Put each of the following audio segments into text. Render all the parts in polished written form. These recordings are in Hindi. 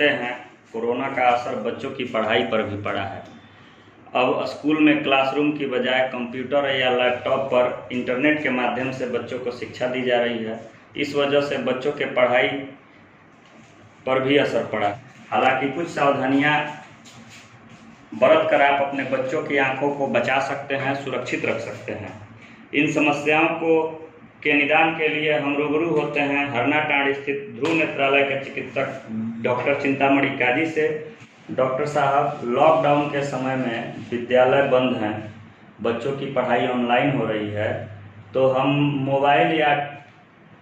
जानते हैं कोरोना का असर बच्चों की पढ़ाई पर भी पड़ा है। अब स्कूल में क्लासरूम की बजाय कंप्यूटर या लैपटॉप पर इंटरनेट के माध्यम से बच्चों को शिक्षा दी जा रही है। इस वजह से बच्चों के पढ़ाई पर भी असर पड़ा। हालांकि कुछ सावधानियां बरत कर आप अपने बच्चों की आंखों को बचा सकते हैं, सुरक्षित रख सकते हैं। इन समस्याओं के निदान के लिए हम रूबरू होते हैं हरनाटांड़ स्थित ध्रुव नेत्रालय के चिकित्सक डॉक्टर चिंतामणि काजी से। डॉक्टर साहब, लॉकडाउन के समय में विद्यालय बंद हैं, बच्चों की पढ़ाई ऑनलाइन हो रही है, तो हम मोबाइल या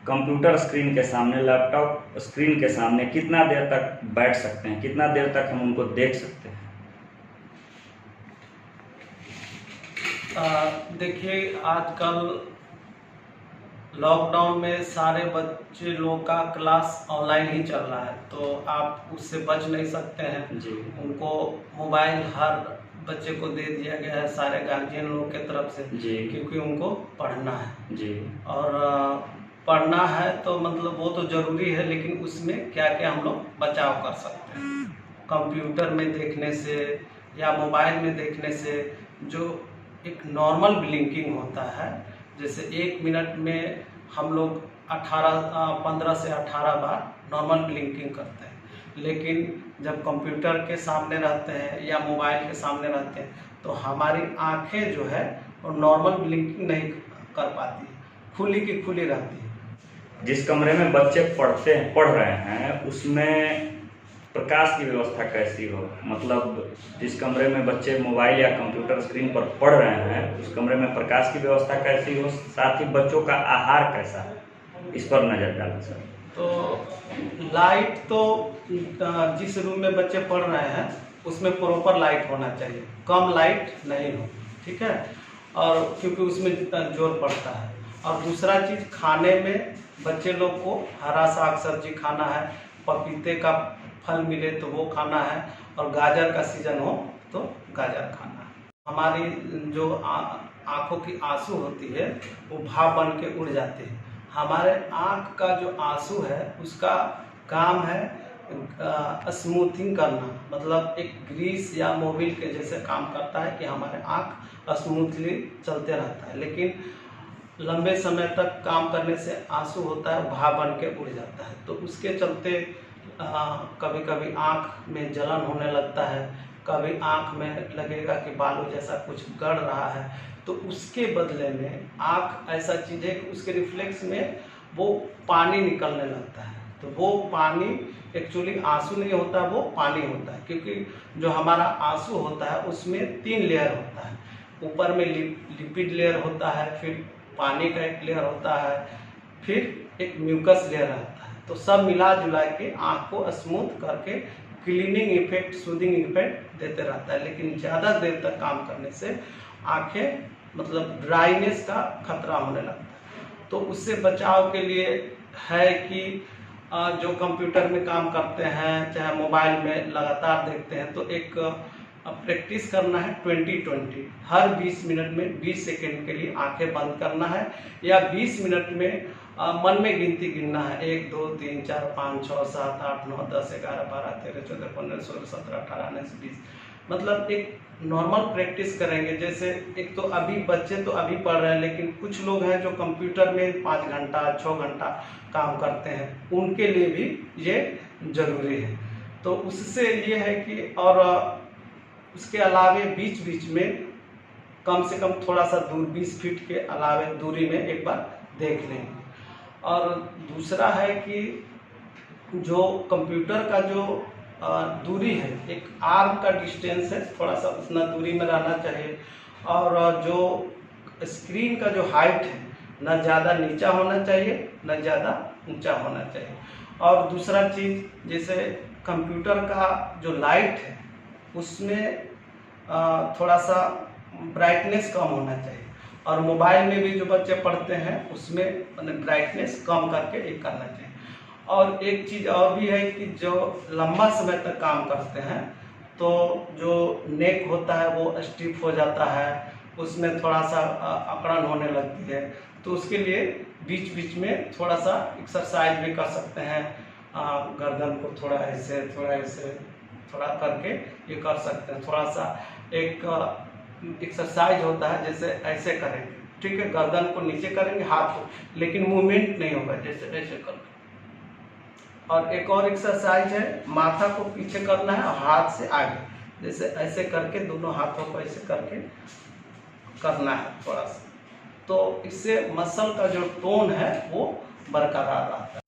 कंप्यूटर स्क्रीन के सामने, लैपटॉप स्क्रीन के सामने कितना देर तक बैठ सकते हैं, कितना देर तक हम उनको देख सकते हैं? देखिए, आजकल लॉकडाउन में सारे बच्चे लोगों का क्लास ऑनलाइन ही चल रहा है, तो आप उससे बच नहीं सकते हैं जी। उनको मोबाइल हर बच्चे को दे दिया गया है सारे गार्जियन लोगों के तरफ से जी। क्योंकि उनको पढ़ना है जी। और पढ़ना है तो मतलब वो तो ज़रूरी है, लेकिन उसमें क्या क्या हम लोग बचाव कर सकते हैं। कंप्यूटर में देखने से या मोबाइल में देखने से जो एक नॉर्मल ब्लिंकिंग होता है, जैसे 1 मिनट में हम लोग 15 से 18 बार नॉर्मल ब्लिंकिंग करते हैं, लेकिन जब कंप्यूटर के सामने रहते हैं या मोबाइल के सामने रहते हैं तो हमारी आंखें जो है वो नॉर्मल ब्लिंकिंग नहीं कर पाती, खुली की खुली रहती है। जिस कमरे में बच्चे पढ़ रहे हैं उसमें प्रकाश की व्यवस्था कैसी हो? मतलब जिस कमरे में बच्चे मोबाइल या कंप्यूटर स्क्रीन पर पढ़ रहे हैं उस कमरे में प्रकाश की व्यवस्था कैसी हो, साथ ही बच्चों का आहार कैसा है, इस पर नजर डालें सर। तो लाइट तो जिस रूम में बच्चे पढ़ रहे हैं उसमें प्रॉपर लाइट होना चाहिए, कम लाइट नहीं हो, ठीक है, और क्योंकि उसमें जोर पड़ता है। और दूसरा चीज़, खाने में बच्चे लोग को हरा साग सब्जी खाना है, पपीते का फल मिले तो वो खाना है, और गाजर का सीजन हो तो गाजर खाना है। हमारी जो आँखों की आंसू होती है वो भाप बन के उड़ जाते हैं। हमारे आँख का जो आंसू है उसका काम है स्मूथिंग करना, मतलब एक ग्रीस या मोबिल के जैसे काम करता है कि हमारे आँख स्मूथली चलते रहता है, लेकिन लंबे समय तक काम करने से आंसू होता है भाप बन के उड़ जाता है। तो उसके चलते कभी कभी आँख में जलन होने लगता है, कभी आँख में लगेगा कि बालू जैसा कुछ गड़ रहा है, तो उसके बदले में आँख ऐसा चीज़ है कि उसके रिफ्लेक्स में वो पानी निकलने लगता है। तो वो पानी एक्चुअली आंसू नहीं होता, वो पानी होता है, क्योंकि जो हमारा आंसू होता है उसमें 3 लेयर होता है। ऊपर में लिपिड लेयर होता है, फिर पानी का एक लेयर होता है, फिर एक म्यूकस लेयर रहता है। तो सब मिला जुला के आँख को स्मूथ करके क्लीनिंग इफेक्ट, सूदिंग इफेक्ट देते रहता है, लेकिन ज़्यादा देर तक काम करने से आँखें मतलब ड्राइनेस का खतरा होने लगता है। तो उससे बचाव के लिए है कि जो कंप्यूटर में काम करते हैं चाहे मोबाइल में लगातार देखते हैं, तो एक प्रैक्टिस करना है 20-20, हर 20 मिनट में 20 सेकेंड के लिए आंखें बंद करना है, या 20 मिनट में मन में गिनती गिनना है, 1 2 3 4 5 6 7 8 9 10 11 12 13 14 15 16 17 18 19 20, मतलब एक नॉर्मल प्रैक्टिस करेंगे। जैसे एक तो अभी बच्चे तो अभी पढ़ रहे हैं, लेकिन कुछ लोग हैं जो कंप्यूटर में 5 घंटा 6 घंटा काम करते हैं, उनके लिए भी ये जरूरी है। तो उससे ये है कि, और उसके अलावे बीच बीच में कम से कम थोड़ा सा दूर 20 फीट के अलावे दूरी में एक बार देख लेंगे। और दूसरा है कि जो कंप्यूटर का जो दूरी है, एक आर्म का डिस्टेंस है, थोड़ा सा उतना दूरी में रहना चाहिए। और जो स्क्रीन का जो हाइट है, न ज़्यादा नीचा होना चाहिए न ज़्यादा ऊंचा होना चाहिए। और दूसरा चीज़, जैसे कंप्यूटर का जो लाइट है उसमें थोड़ा सा ब्राइटनेस कम होना चाहिए, और मोबाइल में भी जो बच्चे पढ़ते हैं उसमें ब्राइटनेस कम करके एक करना चाहिए। और एक चीज़ और भी है कि जो लंबा समय तक काम करते हैं तो जो नेक होता है वो स्टिफ हो जाता है, उसमें थोड़ा सा अकड़न होने लगती है। तो उसके लिए बीच बीच में थोड़ा सा एक्सरसाइज भी कर सकते हैं, गर्दन को थोड़ा ऐसे थोड़ा करके ये कर सकते हैं। थोड़ा सा एक एक्सरसाइज होता है, जैसे ऐसे करेंगे, ठीक है, गर्दन को नीचे करेंगे, हाथ को, लेकिन मूवमेंट नहीं होगा, जैसे ऐसे करके। और एक और एक्सरसाइज है, माथा को पीछे करना है और हाथ से आगे, जैसे ऐसे करके दोनों हाथों को ऐसे करके करना है थोड़ा सा। तो इससे मसल का जो टोन है वो बरकरार रहता है।